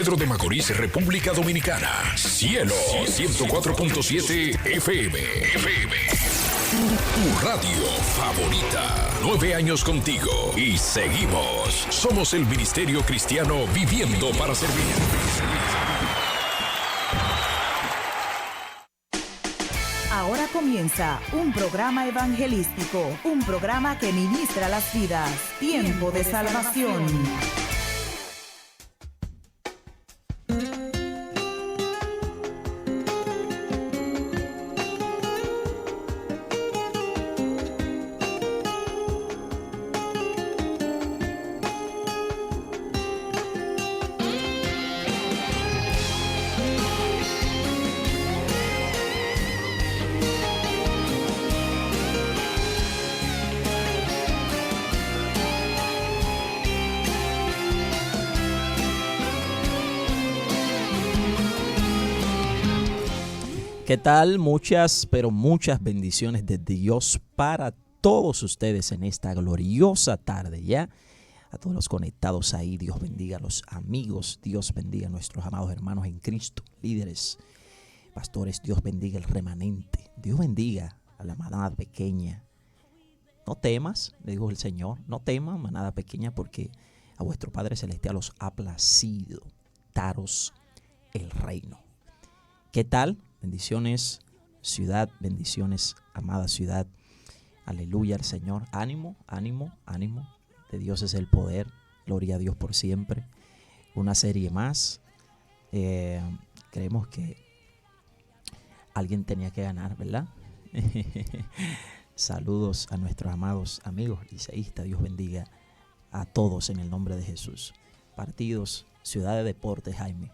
Pedro de Macorís, República Dominicana. Cielo 104.7 FM. Tu radio favorita. 9 años contigo y seguimos. Somos el Ministerio Cristiano Viviendo para Servir. Ahora comienza un programa evangelístico, un programa que ministra las vidas. Tiempo de salvación. ¿Qué tal? Muchas, pero muchas bendiciones de Dios para todos ustedes en esta gloriosa tarde, ¿ya? A todos los conectados ahí, Dios bendiga a los amigos, Dios bendiga a nuestros amados hermanos en Cristo, líderes, pastores, Dios bendiga el remanente, Dios bendiga a la manada pequeña. No temas, le dijo el Señor, no teman, manada pequeña, porque a vuestro Padre Celestial os ha placido daros el reino. ¿Qué tal? Bendiciones, ciudad, bendiciones, amada ciudad. Aleluya al Señor. Ánimo, ánimo, ánimo. De Dios es el poder. Gloria a Dios por siempre. Una serie más. Creemos que alguien tenía que ganar, ¿verdad? Saludos a nuestros amados amigos liceístas. Dios bendiga a todos en el nombre de Jesús. Partidos, ciudad de deportes, Jaime.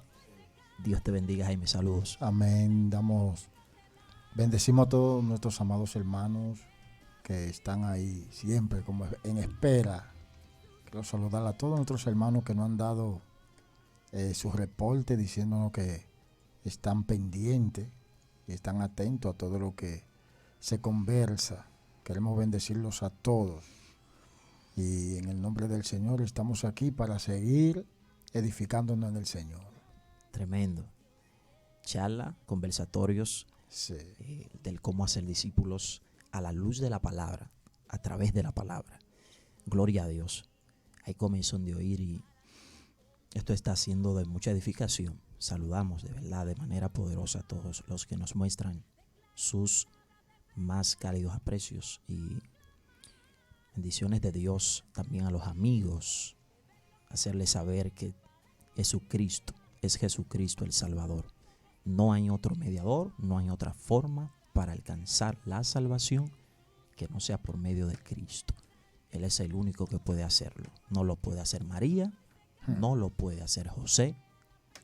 Dios te bendiga, Jaime. Saludos. Amén. Bendecimos a todos nuestros amados hermanos que están ahí siempre como en espera. Quiero saludar a todos nuestros hermanos que nos han dado su reporte diciéndonos que están pendientes y están atentos a todo lo que se conversa. Queremos bendecirlos a todos. Y en el nombre del Señor estamos aquí para seguir edificándonos en el Señor. Tremendo. Charla, conversatorios, sí. Del cómo hacer discípulos a la luz de la palabra, a través de la palabra. Gloria a Dios. Hay comenzón de oír y esto está siendo de mucha edificación. Saludamos de verdad, de manera poderosa a todos los que nos muestran sus más cálidos aprecios y bendiciones de Dios también a los amigos. Hacerles saber que Jesucristo es Jesucristo el Salvador. No hay otro mediador, no hay otra forma para alcanzar la salvación que no sea por medio de Cristo. Él es el único que puede hacerlo. No lo puede hacer María, no lo puede hacer José,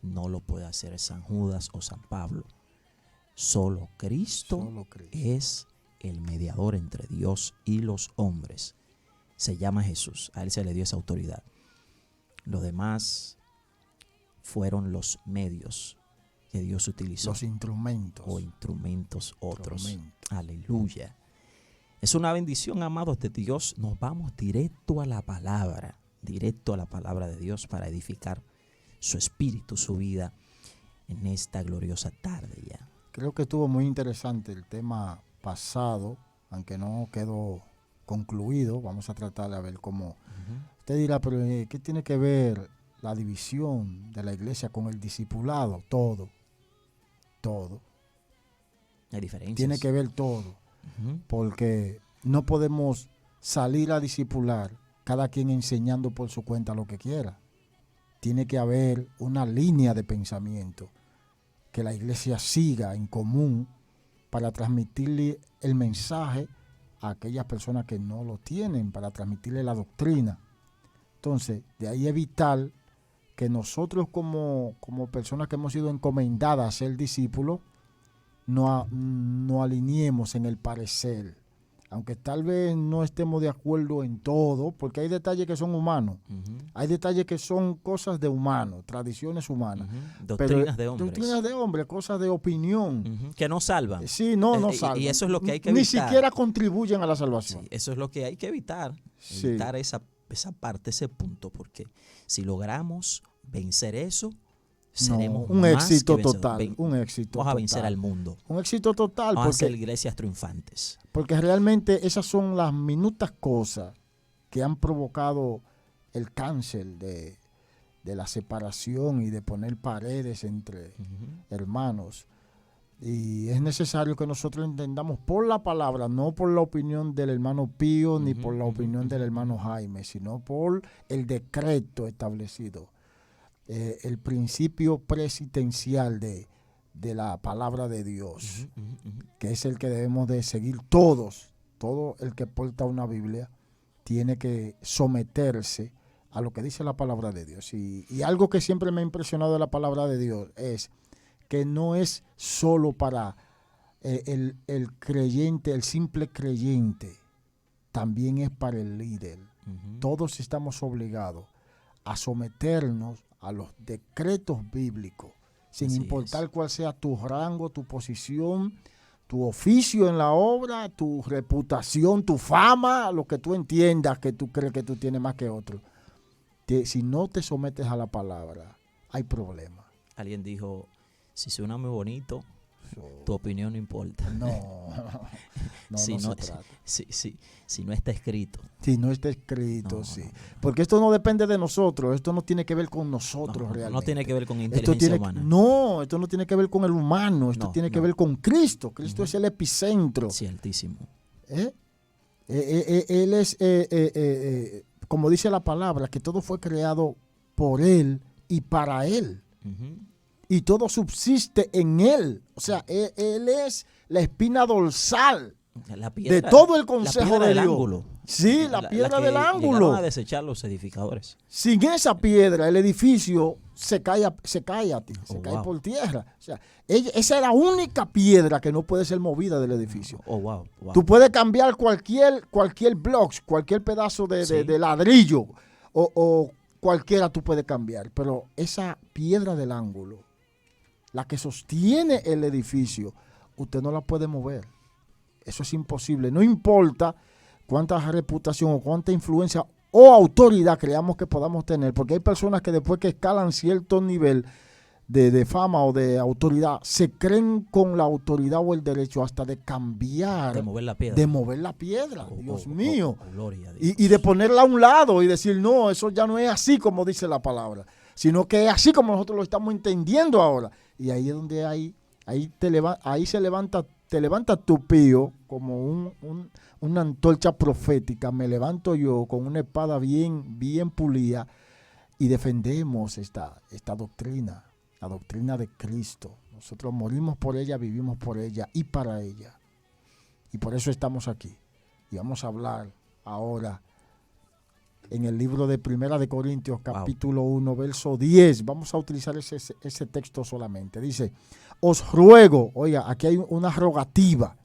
no lo puede hacer San Judas o San Pablo. Solo Cristo es el mediador entre Dios y los hombres. Se llama Jesús, a Él se le dio esa autoridad. Los demás fueron los medios que Dios utilizó. Los instrumentos. O instrumentos otros. Aleluya. Es una bendición, amados de Dios. Nos vamos directo a la palabra de Dios para edificar su espíritu, su vida en esta gloriosa tarde ya. Creo que estuvo muy interesante el tema pasado, aunque no quedó concluido. Vamos a tratar de ver cómo. Usted dirá, pero ¿qué tiene que ver la división de la iglesia con el discipulado? Todo. Hay diferencias. Tiene que ver todo. Porque no podemos salir a discipular, cada quien enseñando por su cuenta lo que quiera. Tiene que haber una línea de pensamiento que la iglesia siga en común para transmitirle el mensaje a aquellas personas que no lo tienen, para transmitirle la doctrina. Entonces, de ahí es vital que nosotros como personas que hemos sido encomendadas a ser discípulos, no alineemos en el parecer. Aunque tal vez no estemos de acuerdo en todo, porque hay detalles que son humanos. Hay detalles que son cosas de humanos, tradiciones humanas. Doctrinas de hombres. Doctrinas de hombres, cosas de opinión. Que no salvan. Sí, no salvan. Y eso es lo que hay que evitar. Ni siquiera contribuyen a la salvación. Sí, eso es lo que hay que evitar. Sí. Evitar esa parte, ese punto, porque si logramos vencer eso, seremos un más éxito que vencedores. total. Un éxito Vamos a total. vencer al mundo. Un éxito total. Vamos a ser Porque, iglesias triunfantes. porque realmente esas son las minutas cosas que han provocado el cáncer de la separación y de poner paredes entre hermanos. Y es necesario que nosotros entendamos por la palabra, no por la opinión del hermano Pío ni por la opinión del hermano Jaime, sino por el decreto establecido, el principio presidencial de la palabra de Dios, que es el que debemos de seguir todos. Todo el que porta una Biblia tiene que someterse a lo que dice la palabra de Dios. Y algo que siempre me ha impresionado de la palabra de Dios es que no es solo para el creyente, el simple creyente, también es para el líder. Todos estamos obligados a someternos a los decretos bíblicos, sin Así importar es. cuál sea tu rango, tu posición, tu oficio en la obra, tu reputación, tu fama, lo que tú entiendas que tú crees que tú tienes más que otro. Si no te sometes a la palabra, hay problemas. Alguien dijo, si suena muy bonito, tu opinión no importa. No si se no, trata. si no está escrito. Si no está escrito, No, sí. no. Porque esto no depende de nosotros, esto no tiene que ver con nosotros No realmente. tiene que ver con Esto inteligencia humana. No, esto no tiene que ver con el humano, esto No, tiene que no. ver con Cristo. Cristo es el epicentro. Ciertísimo. Él es, como dice la palabra, que todo fue creado por Él y para Él. Y todo subsiste en Él. O sea, Él es la espina dorsal La piedra, de todo el la consejo piedra de del Dios. ángulo. Sí, la piedra que del llegaron ángulo. a desechar los edificadores. Sin esa piedra, el edificio se cae Wow. por tierra. O sea, esa es la única piedra que no puede ser movida del edificio. Oh, wow. Tú puedes cambiar cualquier block, cualquier pedazo Sí. de ladrillo o cualquiera tú puedes cambiar. Pero esa piedra del ángulo, la que sostiene el edificio, usted no la puede mover. Eso es imposible. No importa cuánta reputación o cuánta influencia o autoridad creamos que podamos tener, porque hay personas que después que escalan cierto nivel de fama o de autoridad, se creen con la autoridad o el derecho hasta de cambiar, De mover la piedra. de mover la piedra. Dios mío. Gloria a Dios. Y de ponerla a un lado y decir, no, eso ya no es así como dice la palabra, sino que es así como nosotros lo estamos entendiendo ahora. Y ahí es donde te levanta tu Pío como una antorcha profética. Me levanto yo con una espada bien pulida y defendemos esta doctrina, la doctrina de Cristo. Nosotros morimos por ella, vivimos por ella y para ella. Y por eso estamos aquí. Y vamos a hablar ahora en el libro de Primera de Corintios, capítulo 1, verso 10. Vamos a utilizar ese texto solamente. Dice, os ruego, oiga, aquí hay una rogativa.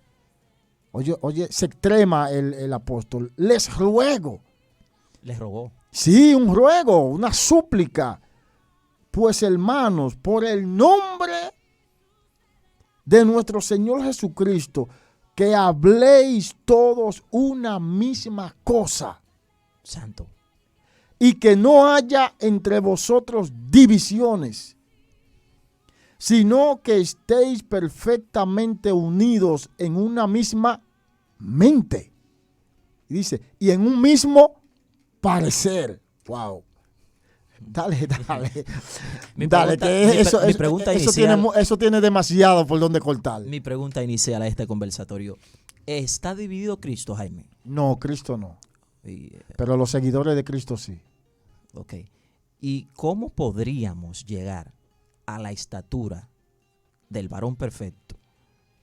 Oye, se extrema el apóstol. Les ruego. Les rogó. Sí, un ruego, una súplica. Pues hermanos, por el nombre de nuestro Señor Jesucristo, que habléis todos una misma cosa. Santo. Y que no haya entre vosotros divisiones, sino que estéis perfectamente unidos en una misma mente. Y dice, y en un mismo parecer. Wow. Dale. Eso tiene demasiado por donde cortar. Mi pregunta inicial a este conversatorio. ¿Está dividido Cristo, Jaime? No, Cristo no. Pero los seguidores de Cristo sí. Ok. ¿Y cómo podríamos llegar a la estatura del varón perfecto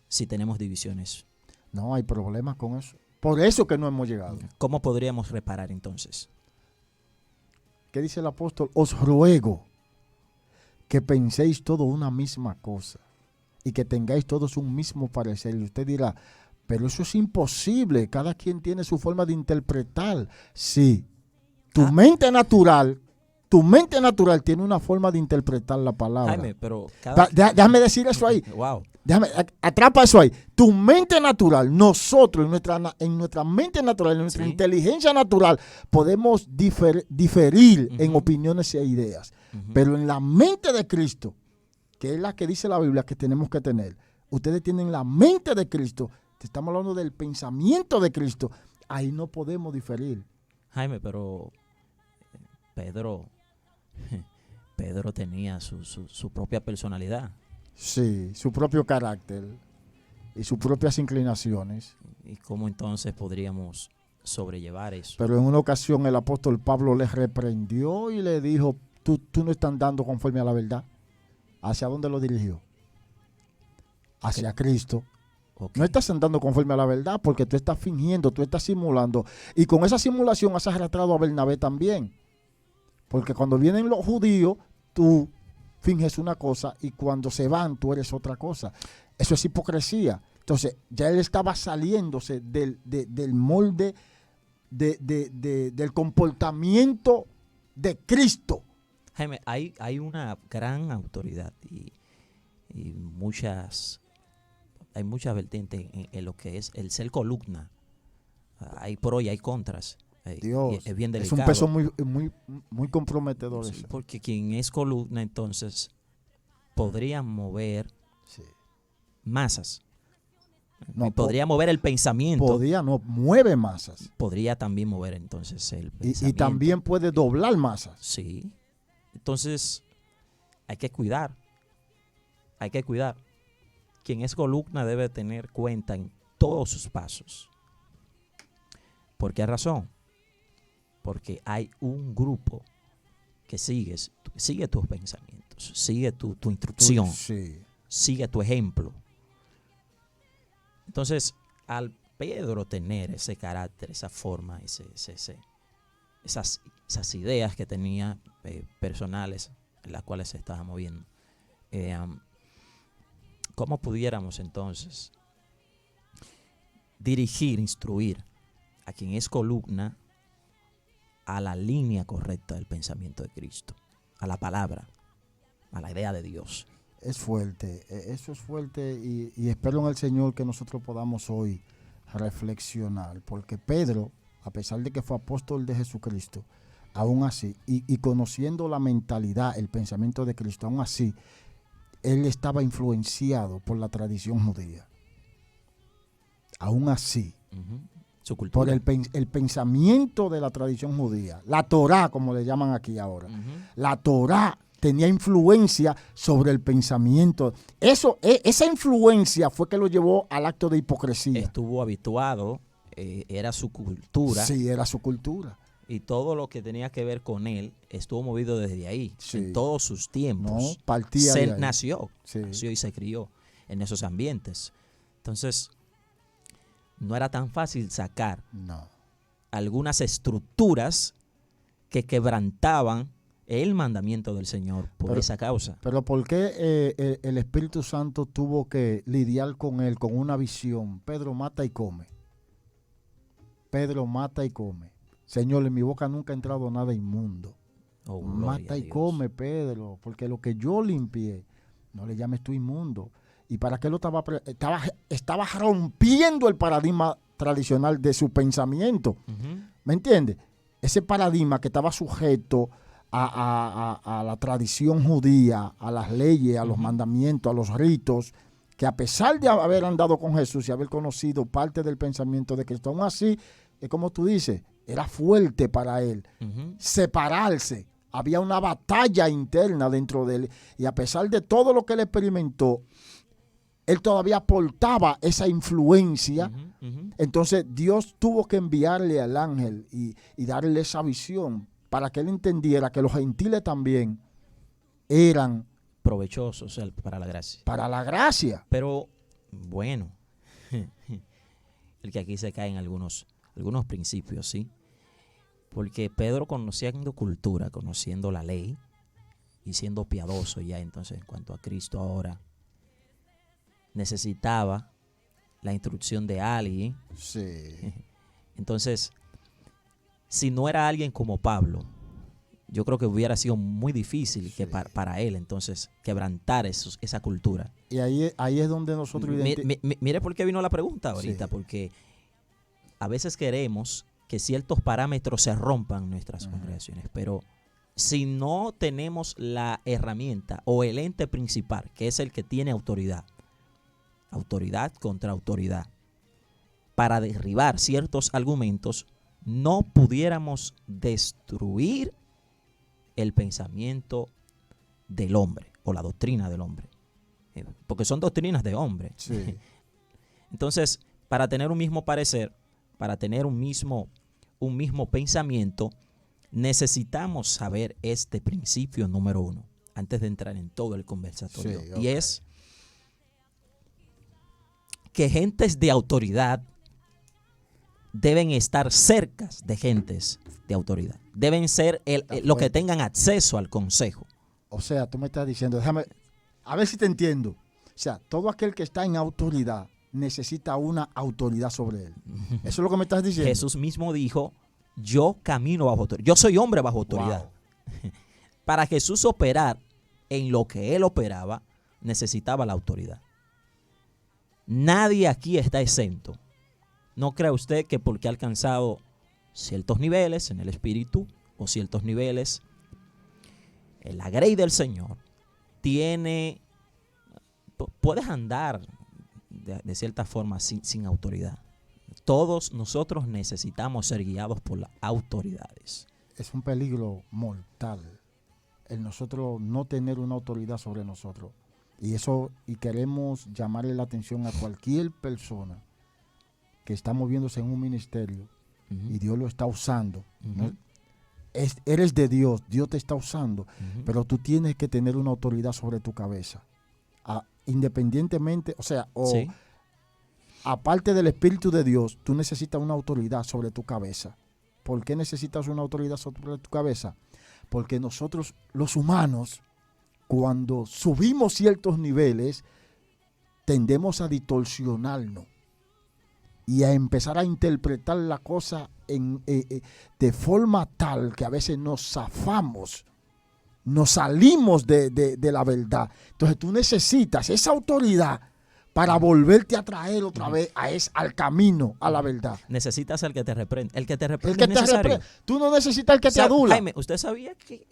si tenemos divisiones? No, hay problemas con eso. Por eso que no hemos llegado. ¿Cómo podríamos reparar entonces? ¿Qué dice el apóstol? Os ruego que penséis todo una misma cosa y que tengáis todos un mismo parecer. Y usted dirá, pero eso es imposible. Cada quien tiene su forma de interpretar. Sí. Tu mente natural tiene una forma de interpretar la palabra. Jaime, pero Déjame decir eso ahí. Wow. atrapa eso ahí. Tu mente natural, nosotros en nuestra mente natural, en nuestra Sí. inteligencia natural, podemos diferir en Ujú. opiniones e ideas. Ujú. Pero en la mente de Cristo, que es la que dice la Biblia que tenemos que tener, ustedes tienen la mente de Cristo, te estamos hablando del pensamiento de Cristo, ahí no podemos diferir. Jaime, pero Pedro, Pedro tenía su propia personalidad. Sí, su propio carácter y sus propias inclinaciones. ¿Y cómo entonces podríamos sobrellevar eso? Pero en una ocasión el apóstol Pablo le reprendió y le dijo, tú no estás andando conforme a la verdad. ¿Hacia dónde lo dirigió? Hacia Cristo. Ok. No estás andando conforme a la verdad porque tú estás fingiendo, tú estás simulando. Y con esa simulación has arrastrado a Bernabé también. Porque cuando vienen los judíos, tú finges una cosa y cuando se van, tú eres otra cosa. Eso es hipocresía. Entonces, ya él estaba saliéndose del molde del comportamiento de Cristo. Jaime, hay una gran autoridad y hay muchas vertientes en lo que es el ser columna. Hay pro y hay contras. Dios, Es bien es delicado. un peso muy comprometedor. Sí, Eso. porque quien es columna entonces podría mover Sí. masas. No, Y podría mover el pensamiento. podía, no, mueve masas. Podría también mover entonces el Y pensamiento. también puede doblar masas. Sí. Entonces, hay que cuidar. Hay que cuidar. Quien es columna debe tener cuenta en todos sus pasos. ¿Por qué razón? Porque hay un grupo que sigue tus pensamientos, sigue tu instrucción, Sí. sigue tu ejemplo. Entonces, al Pedro tener ese carácter, esa forma, esas ideas que tenía personales en las cuales se estaba moviendo, ¿cómo pudiéramos entonces dirigir, instruir a quien es columna a la línea correcta del pensamiento de Cristo, a la palabra, a la idea de Dios? Es fuerte, eso es fuerte y espero en el Señor que nosotros podamos hoy reflexionar, porque Pedro, a pesar de que fue apóstol de Jesucristo, aún así, y conociendo la mentalidad, el pensamiento de Cristo, aún así, él estaba influenciado por la tradición judía. Aún así, Su cultura. por el pensamiento de la tradición judía, la Torá, como le llaman aquí ahora, la Torá tenía influencia sobre el pensamiento. Esa influencia fue que lo llevó al acto de hipocresía. Estuvo habituado, era su cultura. Sí, era su cultura. Y todo lo que tenía que ver con él estuvo movido desde ahí, Sí. en todos sus tiempos. No, partía de ahí. Nació Sí. y se crió en esos ambientes. Entonces, no era tan fácil sacar No. algunas estructuras que quebrantaban el mandamiento del Señor por esa causa. Pero ¿por qué el Espíritu Santo tuvo que lidiar con él con una visión? Pedro, mata y come. Pedro, mata y come. Señor, en mi boca nunca ha entrado nada inmundo. Oh, gloria Mata a y Dios. come, Pedro, porque lo que yo limpié, no le llames tú inmundo. ¿Y para qué lo estaba rompiendo el paradigma tradicional de su pensamiento? ¿Me entiendes? Ese paradigma que estaba sujeto a la tradición judía, a las leyes, a los mandamientos, a los ritos, que a pesar de haber andado con Jesús y haber conocido parte del pensamiento de Cristo, aún así, es como tú dices, era fuerte para él separarse. Había una batalla interna dentro de él. Y a pesar de todo lo que él experimentó, él todavía aportaba esa influencia. Entonces Dios tuvo que enviarle al ángel y darle esa visión para que él entendiera que los gentiles también eran Provechosos para la gracia. para la gracia. Pero, bueno, el que aquí se caen algunos principios, ¿sí? Porque Pedro, conociendo cultura, conociendo la ley y siendo piadoso ya entonces en cuanto a Cristo ahora, necesitaba la instrucción de alguien. Sí. Entonces, si no era alguien como Pablo, yo creo que hubiera sido muy difícil que para él entonces quebrantar esa cultura. Y ahí es donde nosotros mire por qué vino la pregunta ahorita, Sí. porque a veces queremos que ciertos parámetros se rompan en nuestras congregaciones, pero si no tenemos la herramienta o el ente principal, que es el que tiene autoridad contra autoridad, para derribar ciertos argumentos, no pudiéramos destruir el pensamiento del hombre o la doctrina del hombre, porque son doctrinas de hombre. Sí. Entonces, para tener un mismo parecer, para tener un mismo pensamiento, necesitamos saber este principio número 1 antes de entrar en todo el conversatorio. Sí, y es que gentes de autoridad deben estar cerca de gentes de autoridad. Deben ser los que tengan acceso al consejo. O sea, tú me estás diciendo, déjame, a ver si te entiendo. O sea, todo aquel que está en autoridad necesita una autoridad sobre él. Eso es lo que me estás diciendo. Jesús mismo dijo, yo camino bajo autoridad. Yo soy hombre bajo autoridad. Wow. Para Jesús operar en lo que él operaba, necesitaba la autoridad. Nadie aquí está exento. No crea usted que porque ha alcanzado ciertos niveles en el espíritu o ciertos niveles en la grey del Señor, puedes andar de cierta forma sin autoridad. Todos nosotros necesitamos ser guiados por las autoridades. Es un peligro mortal el nosotros no tener una autoridad sobre nosotros. Y queremos llamarle la atención a cualquier persona que está moviéndose en un ministerio y Dios lo está usando. ¿No? Eres de Dios, Dios te está usando, pero tú tienes que tener una autoridad sobre tu cabeza. Independientemente, ¿sí? Aparte del Espíritu de Dios, tú necesitas una autoridad sobre tu cabeza. ¿Por qué necesitas una autoridad sobre tu cabeza? Porque nosotros, los humanos, cuando subimos ciertos niveles, tendemos a distorsionarnos y a empezar a interpretar la cosa de forma tal que a veces nos zafamos, nos salimos de la verdad. Entonces tú necesitas esa autoridad para volverte a traer otra vez al camino, a la verdad. Necesitas al que te reprende. El que te reprende es necesario. Tú no necesitas el que te adula. Jaime, ¿usted sabía que?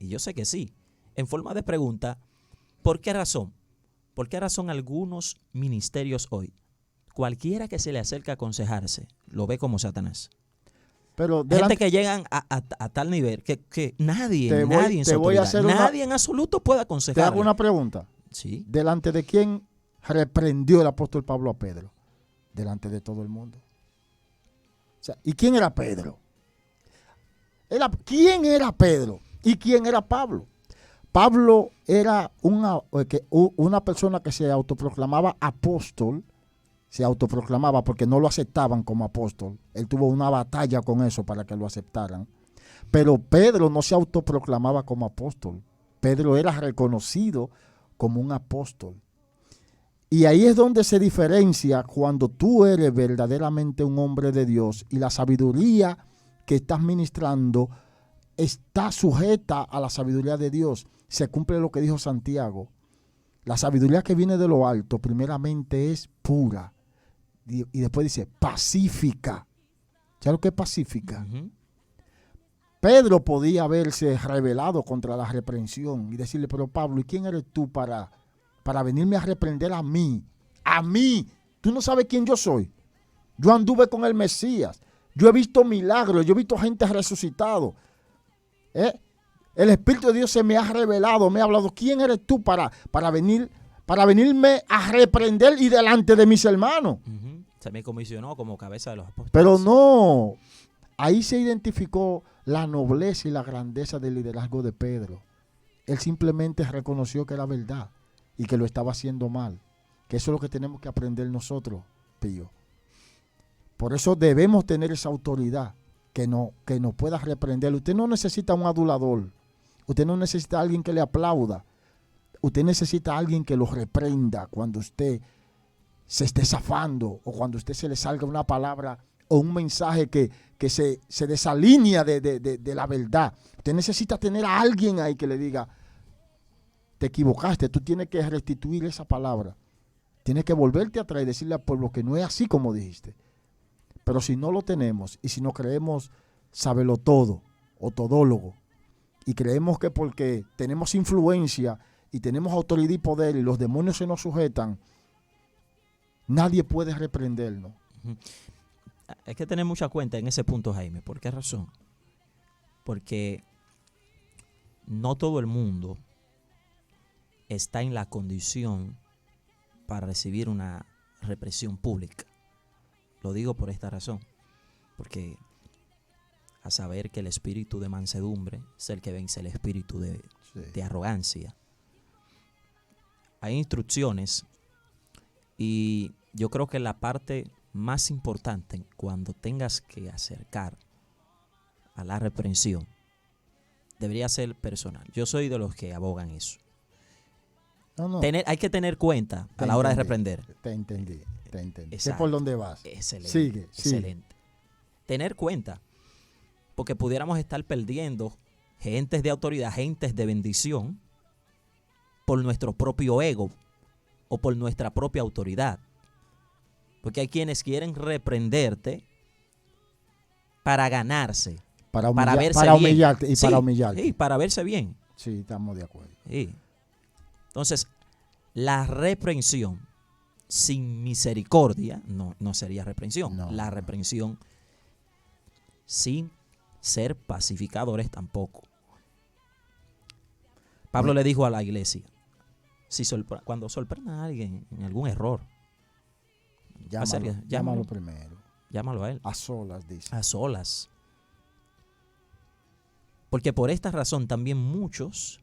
Y yo sé que sí. En forma de pregunta, ¿por qué razón? ¿Por qué razón algunos ministerios hoy, cualquiera que se le acerca a aconsejarse, lo ve como Satanás? Pero gente que llegan a tal nivel que nadie en absoluto puede aconsejar. Te hago una pregunta. Sí. ¿Delante de quién reprendió el apóstol Pablo a Pedro? Delante de todo el mundo. O sea, ¿y quién era Pedro? ¿Quién era Pedro? ¿Y quién era Pablo? Pablo era una persona que se autoproclamaba apóstol. Se autoproclamaba porque no lo aceptaban como apóstol. Él tuvo una batalla con eso para que lo aceptaran. Pero Pedro no se autoproclamaba como apóstol. Pedro era reconocido como un apóstol. Y ahí es donde se diferencia cuando tú eres verdaderamente un hombre de Dios y la sabiduría que estás ministrando está sujeta a la sabiduría de Dios. Se cumple lo que dijo Santiago. La sabiduría que viene de lo alto primeramente es pura. Y después dice pacífica. ¿Sabes lo que es pacífica? Pedro podía haberse rebelado contra la reprensión y decirle, pero Pablo, ¿y quién eres tú para venirme a reprender a mí? A mí. Tú no sabes quién yo soy. Yo anduve con el Mesías. Yo he visto milagros. Yo he visto gente resucitado. El Espíritu de Dios se me ha revelado, me ha hablado. ¿Quién eres tú para venirme a reprender y delante de mis hermanos? Se me comisionó como cabeza de los apóstoles. Pero no, ahí se identificó la nobleza y la grandeza del liderazgo de Pedro. Él simplemente reconoció que era verdad y que lo estaba haciendo mal. Que eso es lo que tenemos que aprender nosotros, Pío. Por eso debemos tener esa autoridad que nos pueda reprender. Usted no necesita un adulador. Usted no necesita a alguien que le aplauda. Usted necesita a alguien que lo reprenda cuando usted se esté zafando o cuando usted se le salga una palabra o un mensaje que se desalinea de la verdad. Usted necesita tener a alguien ahí que le diga, te equivocaste, tú tienes que restituir esa palabra. Tienes que volverte atrás y decirle al pueblo que no es así como dijiste. Pero si no lo tenemos y si no creemos saberlo todo o todólogo y creemos que porque tenemos influencia y tenemos autoridad y poder y los demonios se nos sujetan, nadie puede reprendernos. Hay que tener mucha cuenta en ese punto, Jaime. ¿Por qué razón? Porque no todo el mundo está en la condición para recibir una represión pública. Lo digo por esta razón, porque a saber que el espíritu de mansedumbre es el que vence el espíritu de arrogancia. Hay instrucciones y yo creo que la parte más importante cuando tengas que acercar a la reprensión debería ser personal. Yo soy de los que abogan eso. No. Hay que tener cuenta a la hora de reprender. Te entendí. Exacto. Sé por dónde vas. Excelente. Sigue. Excelente. Tener cuenta, porque pudiéramos estar perdiendo gentes de autoridad, gentes de bendición, por nuestro propio ego o por nuestra propia autoridad. Porque hay quienes quieren reprenderte para ganarse, para verse bien. Humillarte y sí, para humillarte. Sí, para verse bien. Sí, estamos de acuerdo. Sí. Entonces, la reprensión sin misericordia no sería reprensión. No. La reprensión sin ser pacificadores tampoco. Pablo le dijo a la iglesia, cuando sorprenda a alguien en algún error, Llámalo primero. Llámalo a él. A solas, dice. A solas. Porque por esta razón también muchos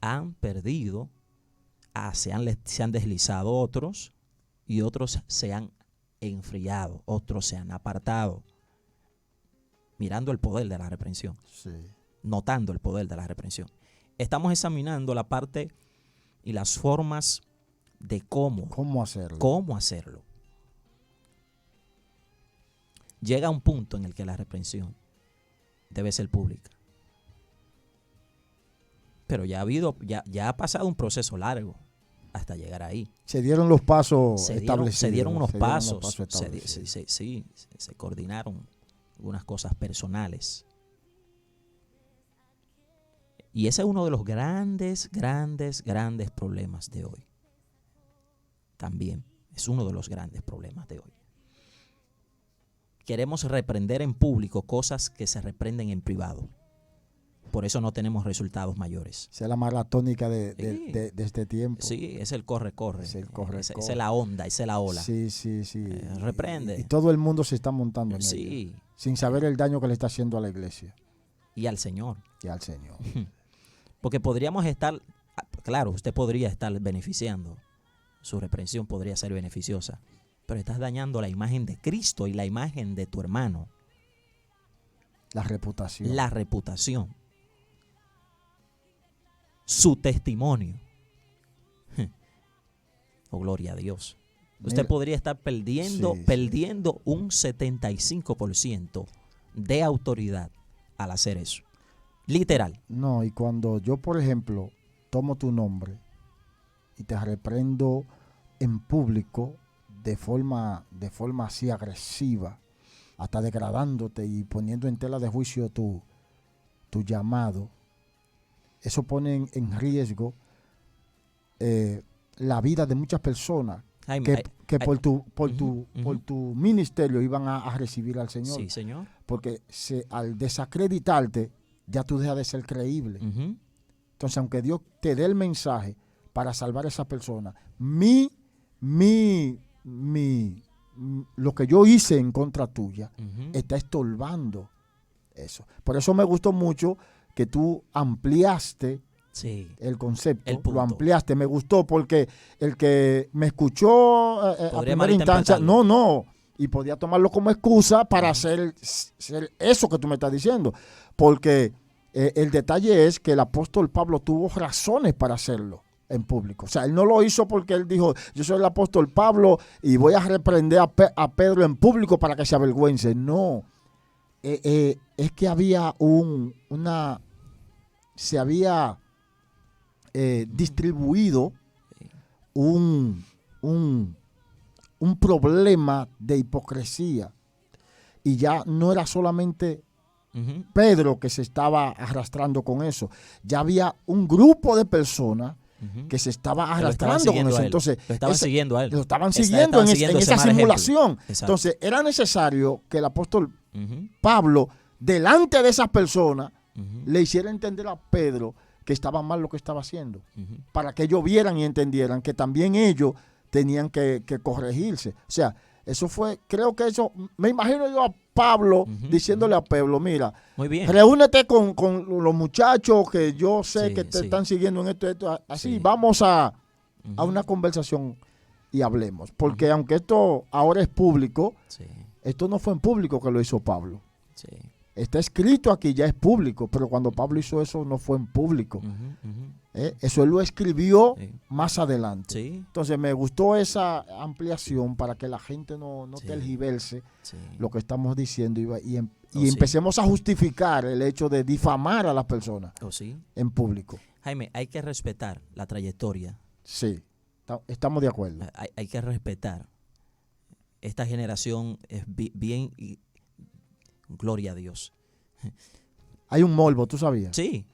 han perdido, se han deslizado otros, y otros se han enfriado, otros se han apartado, mirando el poder de la reprensión, Sí. notando el poder de la reprensión. Estamos examinando la parte y las formas de cómo hacerlo. Llega un punto en el que la reprensión debe ser pública. Pero ya ha pasado un proceso largo hasta llegar ahí. Se dieron los pasos establecidos. Se dieron unos pasos. Se coordinaron algunas cosas personales. Y ese es uno de los grandes problemas de hoy. También es uno de los grandes problemas de hoy. Queremos reprender en público cosas que se reprenden en privado. Por eso no tenemos resultados mayores. Esa es la maratónica de este tiempo. Sí, es el corre. Es el corre. Esa es la onda, esa es la ola. Sí. Reprende. Y todo el mundo se está montando en sí. ello, sin saber el daño que le está haciendo a la iglesia. Y al Señor. Porque podríamos estar, claro, usted podría estar beneficiando. Su reprensión podría ser beneficiosa. Pero estás dañando la imagen de Cristo y la imagen de tu hermano. La reputación. Su testimonio. Oh, gloria a Dios. Usted podría estar perdiendo un 75% de autoridad al hacer eso. Literal. No, y cuando yo, por ejemplo, tomo tu nombre y te reprendo en público de forma así agresiva, hasta degradándote y poniendo en tela de juicio tu llamado, eso pone en riesgo la vida de muchas personas que por tu ministerio iban a recibir al Señor. Sí, Señor. Porque al desacreditarte, ya tú dejas de ser creíble. Entonces, aunque Dios te dé el mensaje para salvar a esa persona, lo que yo hice en contra tuya está estorbando eso. Por eso me gustó mucho que tú ampliaste el concepto, lo ampliaste. Me gustó porque el que me escuchó a primera instancia, y podía tomarlo como excusa para hacer eso que tú me estás diciendo. Porque el detalle es que el apóstol Pablo tuvo razones para hacerlo. en público. O sea, él no lo hizo porque él dijo, yo soy el apóstol Pablo y voy a reprender a Pedro en público para que se avergüence. No. Es que había se había distribuido un problema de hipocresía. Y ya no era solamente Pedro que se estaba arrastrando con eso. Ya había un grupo de personas que se estaba arrastrando con eso. Entonces, lo estaban siguiendo a él. Lo estaban siguiendo en esa simulación. Entonces, era necesario que el apóstol Pablo, delante de esas personas, le hiciera entender a Pedro que estaba mal lo que estaba haciendo, para que ellos vieran y entendieran que también ellos tenían que corregirse. O sea, eso fue, creo que eso, me imagino yo a Pablo diciéndole a Pedro, mira, muy bien, reúnete con los muchachos que yo sé que te están siguiendo en esto, así, vamos a una conversación y hablemos. Porque aunque esto ahora es público, esto no fue en público que lo hizo Pablo. Está escrito aquí, ya es público, pero cuando Pablo hizo eso no fue en público. Eso él lo escribió más adelante. Entonces me gustó esa ampliación para que la gente no tergiverse lo que estamos diciendo y empecemos a justificar el hecho de difamar a las personas en público. Jaime, hay que respetar la trayectoria. Sí, estamos de acuerdo. Hay que respetar. Esta generación es bien... Gloria a Dios. Hay un morbo, ¿tú sabías? Sí.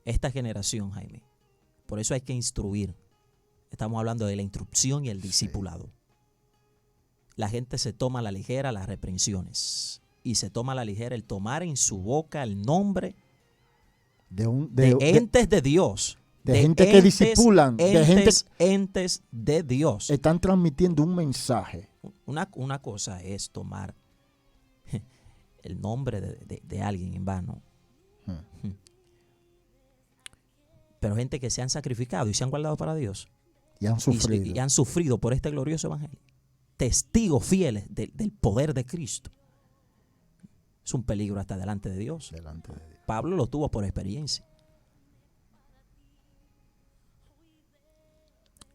Esta generación, Jaime. Por eso hay que instruir. Estamos hablando de la instrucción y el discipulado. La gente se toma a la ligera las reprensiones. Y se toma a la ligera el tomar en su boca el nombre de entes de Dios. De gente que discipulan. Entes de Dios. Están transmitiendo un mensaje. Una cosa es tomar el nombre de alguien en vano. Pero gente que se han sacrificado y se han guardado para Dios. Y han sufrido. Y han sufrido por este glorioso evangelio. Testigos fieles del poder de Cristo. Es un peligro hasta delante de Dios. Pablo lo tuvo por experiencia.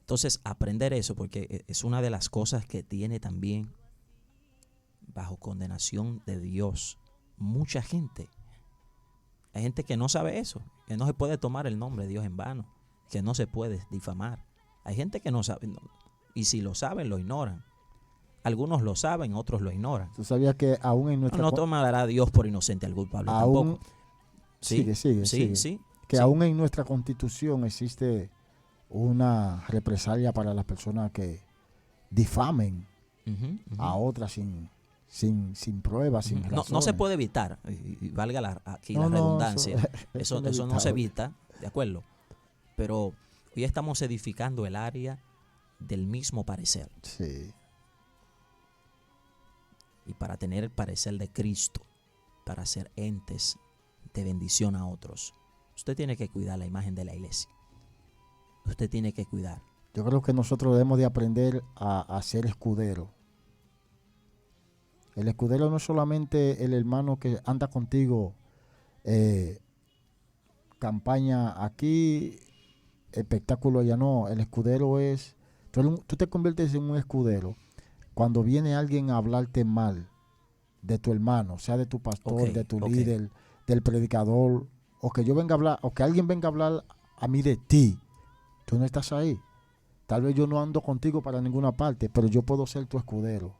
Entonces, aprender eso, porque es una de las cosas que tiene también bajo condenación de Dios mucha gente. Hay gente que no sabe eso, que no se puede tomar el nombre de Dios en vano, que no se puede difamar. Hay gente que no sabe, y si lo saben, lo ignoran. Algunos lo saben, otros lo ignoran. ¿Tú sabías que aún en nuestra... No tomará a Dios por inocente al culpable tampoco. Sigue. Que aún en nuestra Constitución existe una represalia para las personas que difamen a otras sin pruebas, sin razones. No se puede evitar, y valga aquí la redundancia, eso no se evita, ¿de acuerdo? Pero hoy estamos edificando el área del mismo parecer. Sí. Y para tener el parecer de Cristo, para ser entes de bendición a otros, usted tiene que cuidar la imagen de la iglesia. Usted tiene que cuidar. Yo creo que nosotros debemos de aprender a ser escuderos. El escudero no es solamente el hermano que anda contigo, campaña aquí, espectáculo allá, no. El escudero es, tú te conviertes en un escudero cuando viene alguien a hablarte mal de tu hermano, sea de tu pastor, de tu líder, del predicador, o que yo venga a hablar, o que alguien venga a hablar a mí de ti. Tú no estás ahí. Tal vez yo no ando contigo para ninguna parte, pero yo puedo ser tu escudero.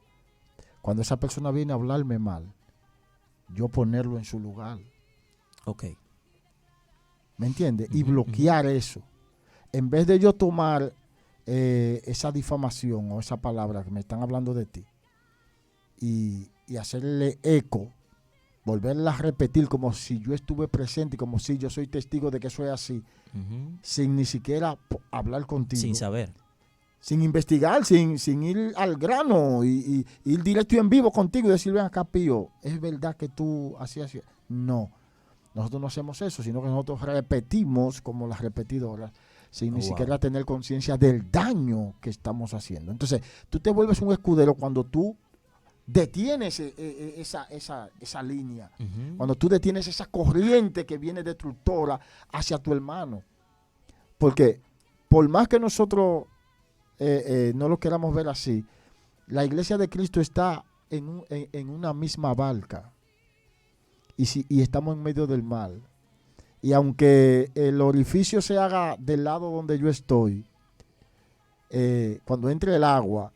Cuando esa persona viene a hablarme mal, yo ponerlo en su lugar. ¿Me entiendes? Y bloquear eso. En vez de yo tomar esa difamación o esa palabra que me están hablando de ti y hacerle eco, volverla a repetir como si yo estuve presente y como si yo soy testigo de que eso es así, sin ni siquiera hablar contigo. Sin saber. Sin investigar, sin ir al grano y ir directo y en vivo contigo y decirle acá, Pío, ¿es verdad que tú hacías así? No, nosotros no hacemos eso, sino que nosotros repetimos como las repetidoras, sin ni siquiera tener conciencia del daño que estamos haciendo. Entonces, tú te vuelves un escudero cuando tú detienes esa línea, cuando tú detienes esa corriente que viene destructora hacia tu hermano. ¿Por qué? por más que nosotros no lo queramos ver así, la iglesia de Cristo está en una misma barca y estamos en medio del mar. Y aunque el orificio se haga del lado donde yo estoy, cuando entre el agua,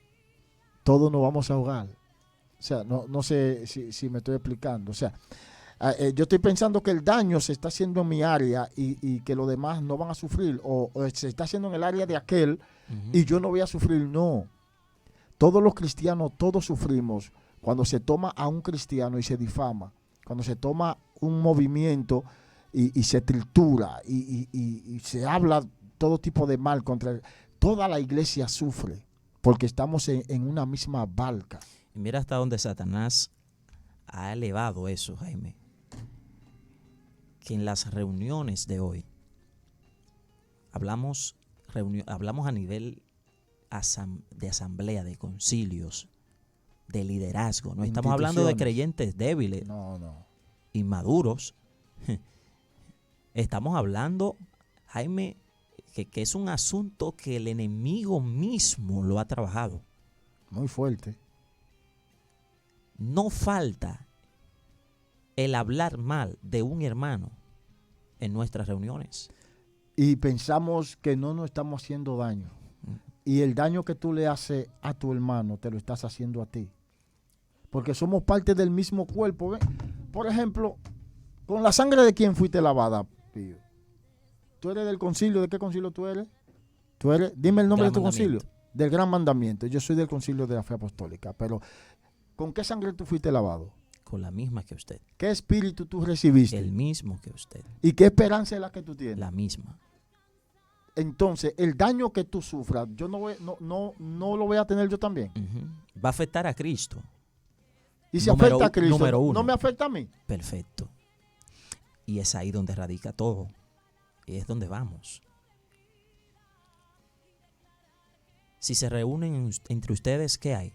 todos nos vamos a ahogar. O sea, no sé si me estoy explicando. O sea, yo estoy pensando que el daño se está haciendo en mi área y que los demás no van a sufrir. O se está haciendo en el área de aquel y yo no voy a sufrir. No. Todos los cristianos, todos sufrimos cuando se toma a un cristiano y se difama. Cuando se toma un movimiento y se tritura y se habla todo tipo de mal contra él. Toda la iglesia sufre porque estamos en una misma barca. Y mira hasta dónde Satanás ha elevado eso, Jaime. Que en las reuniones de hoy hablamos a nivel de asamblea, de concilios, de liderazgo. No estamos hablando de creyentes débiles, inmaduros. Estamos hablando, Jaime, que es un asunto que el enemigo mismo lo ha trabajado. Muy fuerte. No falta el hablar mal de un hermano en nuestras reuniones. Y pensamos que no nos estamos haciendo daño. Y el daño que tú le haces a tu hermano, te lo estás haciendo a ti. Porque somos parte del mismo cuerpo. ¿Ves? Por ejemplo, ¿con la sangre de quién fuiste lavada, Pío? ¿Tú eres del concilio? ¿De qué concilio tú eres? Dime el nombre de tu concilio. Del Gran Mandamiento. Yo soy del concilio de la fe apostólica. Pero, ¿con qué sangre tú fuiste lavado? Con la misma que usted. ¿Qué espíritu tú recibiste? El mismo que usted. ¿Y qué esperanza es la que tú tienes? La misma. Entonces, el daño que tú sufras, yo no lo voy a tener yo también. Va a afectar a Cristo. Y si afecta a Cristo, número uno. ¿no me afecta a mí? Perfecto. Y es ahí donde radica todo. Y es donde vamos. Si se reúnen entre ustedes, ¿qué hay?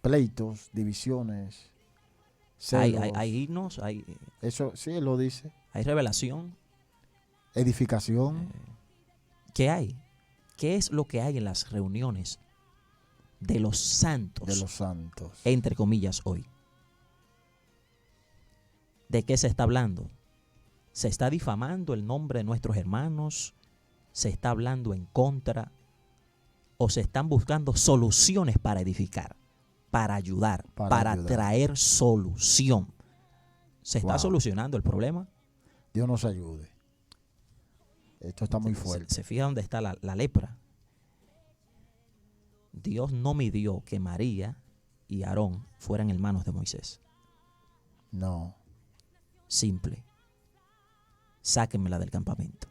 Pleitos, divisiones, celos. Hay himnos, hay... Eso sí, él lo dice. Hay revelación. Edificación. ¿Qué hay? ¿Qué es lo que hay en las reuniones de los santos? De los santos. Entre comillas, hoy. ¿De qué se está hablando? ¿Se está difamando el nombre de nuestros hermanos? ¿Se está hablando en contra? ¿O se están buscando soluciones para edificar, para ayudar, para traer solución? ¿Se está solucionando el problema? Dios nos ayude. Esto está muy fuerte. ¿Se fija dónde está la lepra? Dios no midió que María y Aarón fueran hermanos de Moisés. No. Simple. Sáquenmela del campamento.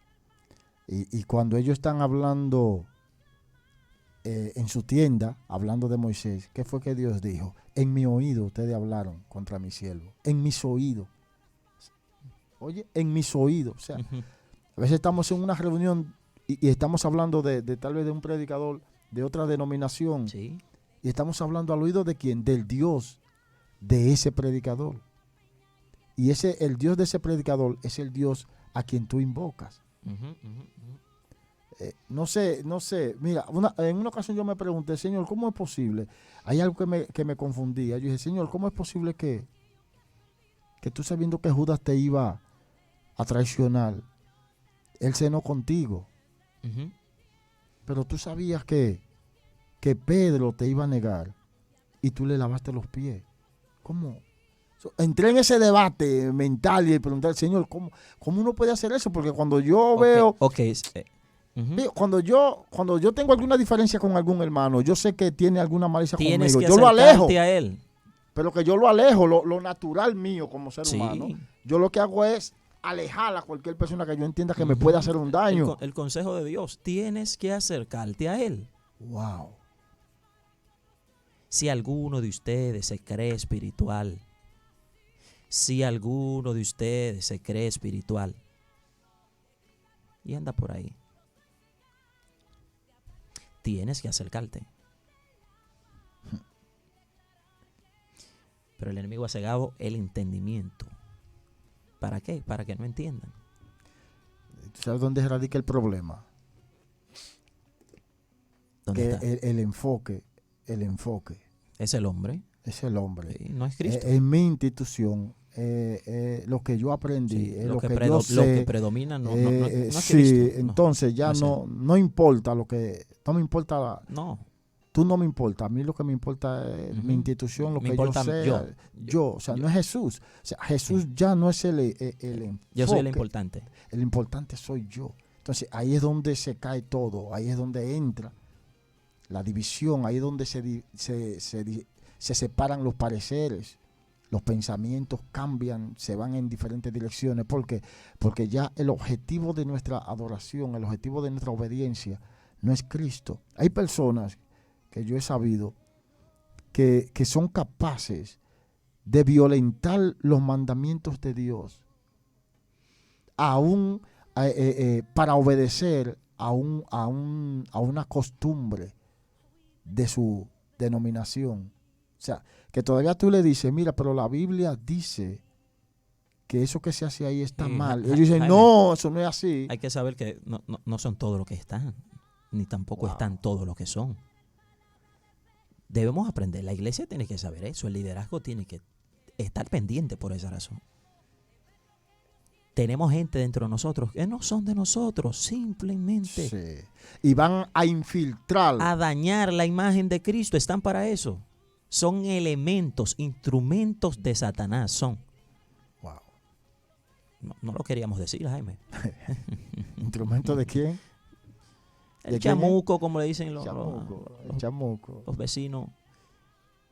Y cuando ellos están hablando en su tienda, hablando de Moisés, ¿qué fue que Dios dijo? En mi oído ustedes hablaron contra mi siervo. En mis oídos. Oye, en mis oídos. O sea, a veces estamos en una reunión y estamos hablando de tal vez de un predicador de otra denominación. Sí. Y estamos hablando al oído de quién? Del Dios de ese predicador. Y el Dios de ese predicador es el Dios a quien tú invocas. No sé. Mira, en una ocasión yo me pregunté, Señor, ¿cómo es posible? Hay algo que me confundía. Yo dije, Señor, ¿cómo es posible que tú sabiendo que Judas te iba a traicionar, él cenó contigo? Pero tú sabías que Pedro te iba a negar y tú le lavaste los pies. ¿Cómo? Entré en ese debate mental y pregunté al Señor, ¿cómo uno puede hacer eso? Porque cuando yo veo... Cuando yo tengo alguna diferencia con algún hermano, yo sé que tiene alguna malicia conmigo, yo lo alejo. A él. Pero que yo lo alejo, lo natural mío como ser humano. Yo lo que hago es alejar a cualquier persona que yo entienda que me puede hacer un daño. El consejo de Dios, tienes que acercarte a él. Wow. Si alguno de ustedes se cree espiritual, y anda por ahí, tienes que acercarte. Pero el enemigo ha cegado el entendimiento. ¿Para qué? Para que no entiendan. ¿Tú sabes dónde radica el problema? ¿Dónde que está? el enfoque Es el hombre. es el hombre. Sí, no es Cristo. En mi institución, lo que yo aprendí, Sí, lo que yo lo que sé, predomina no es sí, Cristo. entonces ya no no importa lo que, no me importa, No, tú no me importa, a mí lo que me importa es Ujú. mi institución, lo Me que yo importa sé, o sea, yo. no es Jesús, o sea, Jesús ya no es el enfoque, yo soy el importante. el importante soy yo. Entonces ahí es donde se cae todo, ahí es donde entra la división, ahí es donde se separan los pareceres, los pensamientos cambian, se van en diferentes direcciones. ¿Por qué? Porque ya el objetivo de nuestra adoración, el objetivo de nuestra obediencia no es Cristo. Hay personas que yo he sabido que son capaces de violentar los mandamientos de Dios, aún para obedecer a una costumbre de su denominación. O sea, que todavía tú le dices, mira, pero la Biblia dice que eso que se hace ahí está mal. Y ellos dicen, Jaime, no, eso no es así. Hay que saber que no son todos los que están, ni tampoco están todos los que son. Debemos aprender. La iglesia tiene que saber eso. El liderazgo tiene que estar pendiente por esa razón. Tenemos gente dentro de nosotros que no son de nosotros, simplemente Sí. Y van a infiltrar. a dañar la imagen de Cristo. Están para eso. Son elementos, instrumentos de Satanás. Son. Wow. No lo queríamos decir, Jaime. ¿Instrumento de quién? El ¿De quién es? chamuco, como le dicen El chamuco. los vecinos.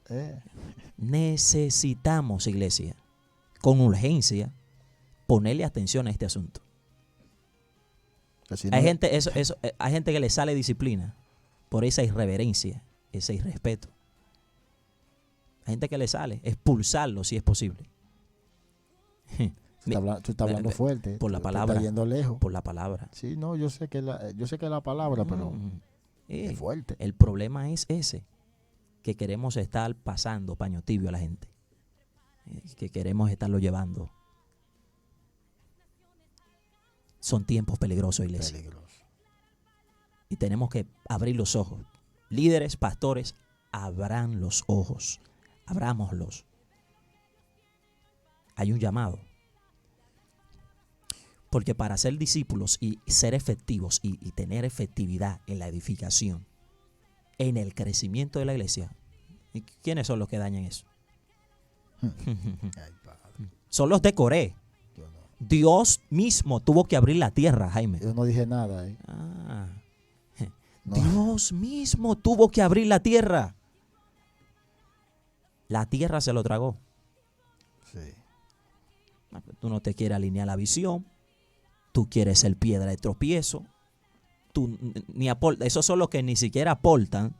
Eh. Necesitamos, iglesia, con urgencia, ponerle atención a este asunto. Que si no- Hay gente, hay gente que le sale disciplina por esa irreverencia, ese irrespeto. Hay gente que le sale expulsarlo si es posible. Tú estás hablando fuerte. por la tú palabra. estás yendo lejos. Por la palabra. Sí, no, yo sé que la palabra, pero Mm. es fuerte. El problema es ese, que queremos estar pasando paño tibio a la gente, que queremos estarlo llevando. Son tiempos peligrosos, iglesia. Peligroso. Y tenemos que abrir los ojos. Líderes, pastores, abran los ojos. Abrámoslos. Hay un llamado. Porque para ser discípulos y ser efectivos y tener efectividad en la edificación, en el crecimiento de la iglesia, ¿y quiénes son los que dañan eso? Ay, padre. Son los de Coré. Yo no, Dios mismo tuvo que abrir la tierra, Jaime. yo no dije nada. Ah. No. Dios mismo tuvo que abrir la tierra. La tierra se lo tragó. Sí. Tú no te quieres alinear la visión. Tú quieres ser piedra de tropiezo. Tú ni aportas. Esos son los que ni siquiera aportan.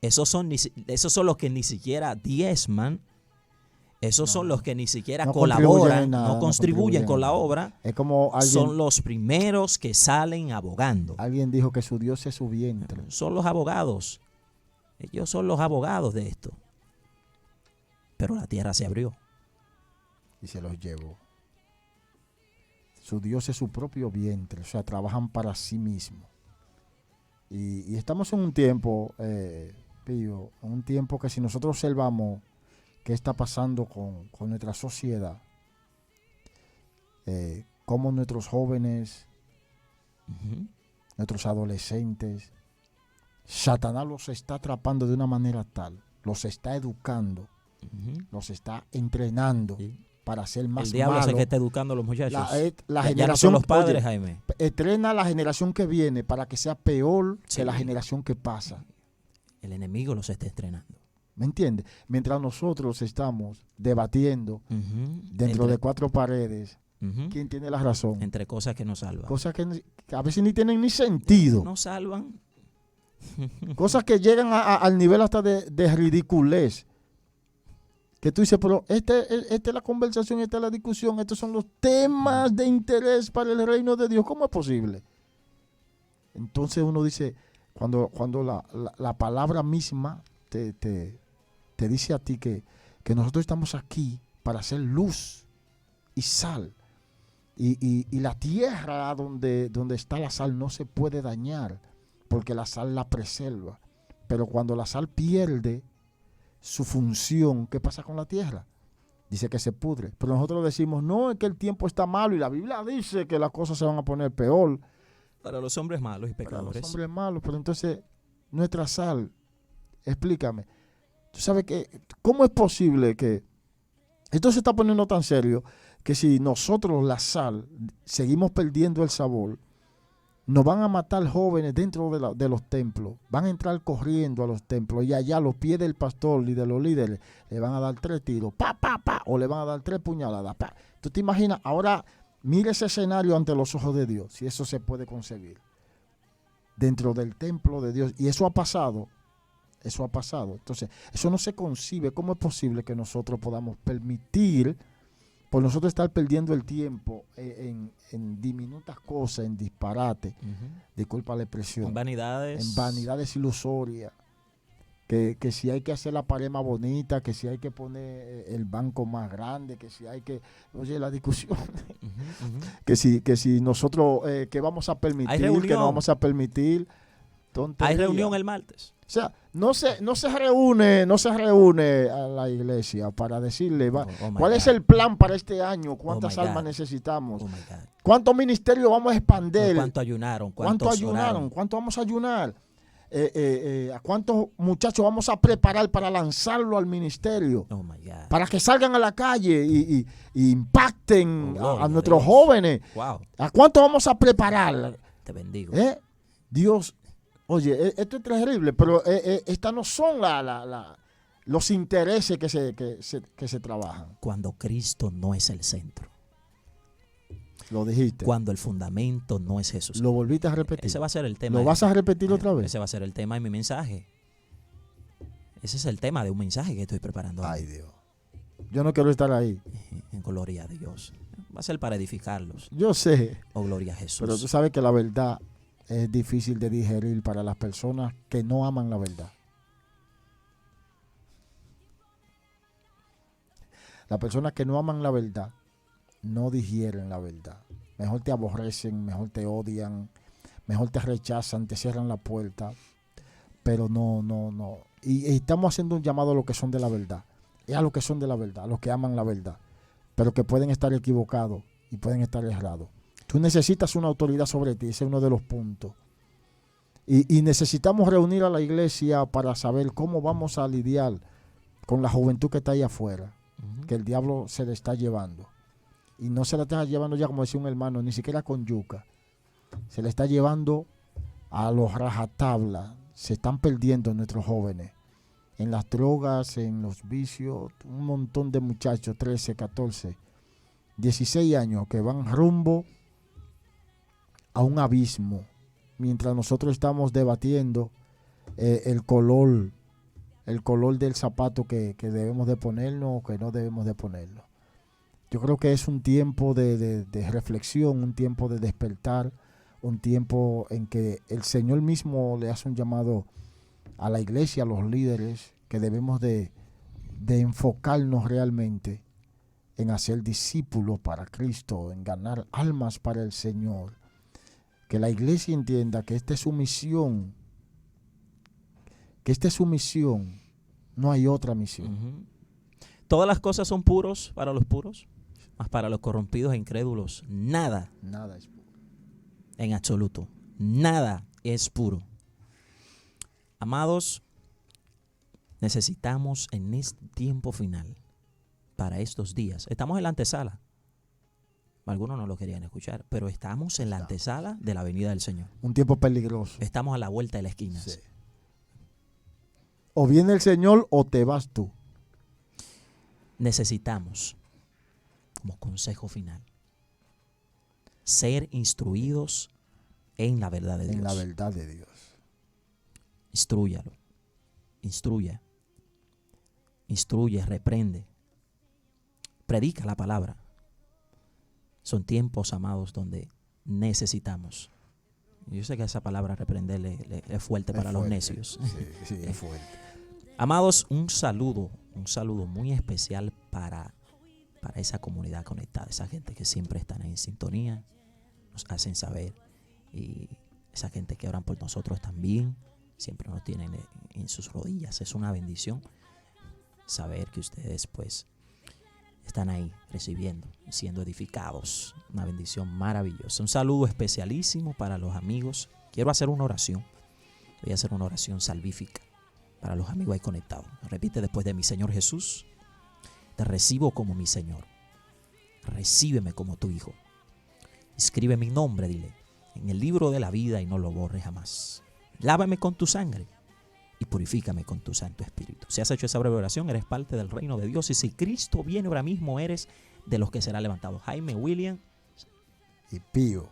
Esos son los que ni siquiera diezman. Esos son los que ni siquiera No contribuyen colaboran, en nada, no no contribuyen contribuyen con en la nada. obra. Es como Son los primeros que salen abogando. alguien dijo que su Dios es su vientre. Son los abogados. Ellos son los abogados de esto. Pero la tierra se abrió. Y se los llevó. Su Dios es su propio vientre, o sea, trabajan para sí mismos. Y estamos en un tiempo, Pío, un tiempo que si nosotros observamos qué está pasando con nuestra sociedad, cómo nuestros jóvenes, Ujú. nuestros adolescentes, Satanás los está atrapando de una manera tal, los está educando, Ujú. los está entrenando Sí. para ser más El diablo es el malos. que está educando a los muchachos. La Ya no generación, son los padres, oye, Jaime. entrena a la generación que viene para que sea peor Sí. que la generación que pasa. El enemigo los está entrenando. ¿Me entiendes? Mientras nosotros estamos debatiendo Ujú. dentro de cuatro paredes, Ujú. ¿quién tiene la razón? Entre cosas que no salvan. Cosas que a veces ni tienen ni sentido. No salvan. Cosas que llegan al nivel hasta de ridiculez. Que tú dices, pero esta es la conversación, esta es la discusión, estos son los temas de interés para el reino de Dios. ¿Cómo es posible? Entonces uno dice, cuando la palabra misma te dice a ti que nosotros estamos aquí para hacer luz y sal. Y la tierra donde está la sal no se puede dañar, porque la sal la preserva. Pero cuando la sal pierde su función, ¿qué pasa con la tierra? Dice que se pudre. Pero nosotros decimos, no, es que el tiempo está malo y la Biblia dice que las cosas se van a poner peor. Para los hombres malos y Para pecadores. los hombres malos, pero entonces nuestra sal, explícame. Tú sabes que, ¿cómo es posible que esto se está poniendo tan serio que si nosotros la sal seguimos perdiendo el sabor, nos van a matar jóvenes dentro de los templos, van a entrar corriendo a los templos y allá a los pies del pastor y de los líderes le van a dar 3 tiros, pa, pa, pa, o le van a dar 3 puñaladas, pa. ¿Tú te imaginas? Ahora mire ese escenario ante los ojos de Dios, si eso se puede concebir dentro del templo de Dios, y eso ha pasado. Eso ha pasado. Entonces, eso no se concibe. ¿Cómo es posible que nosotros podamos permitir, por nosotros estar perdiendo el tiempo en diminutas cosas, en disparates, disculpa la expresión, En vanidades ilusorias, que si hay que hacer la pared más bonita, que si hay que poner el banco más grande, que si hay que, oye, la discusión, que si nosotros, que vamos a permitir, que no vamos a permitir. Tontería. Hay reunión el martes. O sea, no se reúne a la iglesia para decirle cuál es el plan para este año, cuántas almas necesitamos, cuántos ministerios vamos a expandir, cuánto ayunaron, cuánto vamos a ayunar, a cuántos muchachos vamos a preparar para lanzarlo al ministerio, para que salgan a la calle y impacten a nuestros jóvenes. Wow. ¿A cuánto vamos a preparar? Te bendigo. Dios. Oye, esto es terrible, pero estas no son los intereses que se trabajan. Cuando Cristo no es el centro. Lo dijiste. Cuando el fundamento no es Jesús. Lo volviste a repetir. Ese va a ser el tema. ¿Lo vas a repetir otra vez? Ese va a ser el tema de mi mensaje. Ese es el tema de un mensaje que estoy preparando. Ay, Dios. Yo no quiero estar ahí. En gloria a Dios. Va a ser para edificarlos. Yo sé. Oh, gloria a Jesús. Pero tú sabes que la verdad es difícil de digerir para las personas que no aman la verdad. Las personas que no aman la verdad no digieren la verdad. Mejor te aborrecen, mejor te odian, mejor te rechazan, te cierran la puerta. Pero no. Y estamos haciendo un llamado a los que son de la verdad. Es a los que son de la verdad, a los que aman la verdad. Pero que pueden estar equivocados y pueden estar errados. Tú necesitas una autoridad sobre ti, ese es uno de los puntos. Y necesitamos reunir a la iglesia para saber cómo vamos a lidiar con la juventud que está ahí afuera, que el diablo se le está llevando. Y no se la está llevando ya, como decía un hermano, ni siquiera con yuca. Se le está llevando a los rajatabla. Se están perdiendo nuestros jóvenes en las drogas, en los vicios. Un montón de muchachos, 13, 14, 16 años, que van rumbo a un abismo, mientras nosotros estamos debatiendo el color del zapato que debemos de ponernos o que no debemos de ponernos. Yo creo que es un tiempo de reflexión, un tiempo de despertar, un tiempo en que el Señor mismo le hace un llamado a la iglesia, a los líderes, que debemos de enfocarnos realmente en hacer discípulos para Cristo, en ganar almas para el Señor. Que la iglesia entienda que esta es su misión. Que esta es su misión. No hay otra misión. Todas las cosas son puros para los puros, mas para los corrompidos e incrédulos nada es puro. En absoluto. Nada es puro. Amados, necesitamos en este tiempo final, para estos días, estamos en la antesala. Algunos no lo querían escuchar, pero estamos en la antesala de la venida del Señor. Un tiempo peligroso. Estamos a la vuelta de la esquina. Sí. O viene el Señor o te vas tú. Necesitamos, como consejo final, ser instruidos en la verdad de Dios. En la verdad de Dios. Instrúyalo. Instruye, reprende. Predica la palabra. Son tiempos, amados, donde necesitamos. Yo sé que esa palabra reprenderle es fuerte para los necios. Sí, es fuerte. Amados, un saludo muy especial para esa comunidad conectada, esa gente que siempre están en sintonía, nos hacen saber. Y esa gente que oran por nosotros también, siempre nos tienen en sus rodillas. Es una bendición saber que ustedes pues están ahí recibiendo y siendo edificados. Una bendición maravillosa. Un saludo especialísimo para los amigos. Quiero hacer una oración. Voy a hacer una oración salvífica para los amigos ahí conectados. Repite después de mí: Señor Jesús, te recibo como mi Señor. Recíbeme como tu Hijo. Escribe mi nombre, dile, en el libro de la vida y no lo borres jamás. Lávame con tu sangre y purifícame con tu Santo Espíritu. Si has hecho esa breve oración, eres parte del reino de Dios. Y si Cristo viene ahora mismo, eres de los que será levantado. Jaime, William y Pío.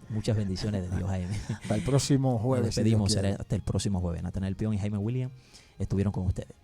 Muchas bendiciones de Dios, Jaime. Hasta el próximo jueves. Nos despedimos, hasta el próximo jueves. Natanael Pion y Jaime William estuvieron con ustedes.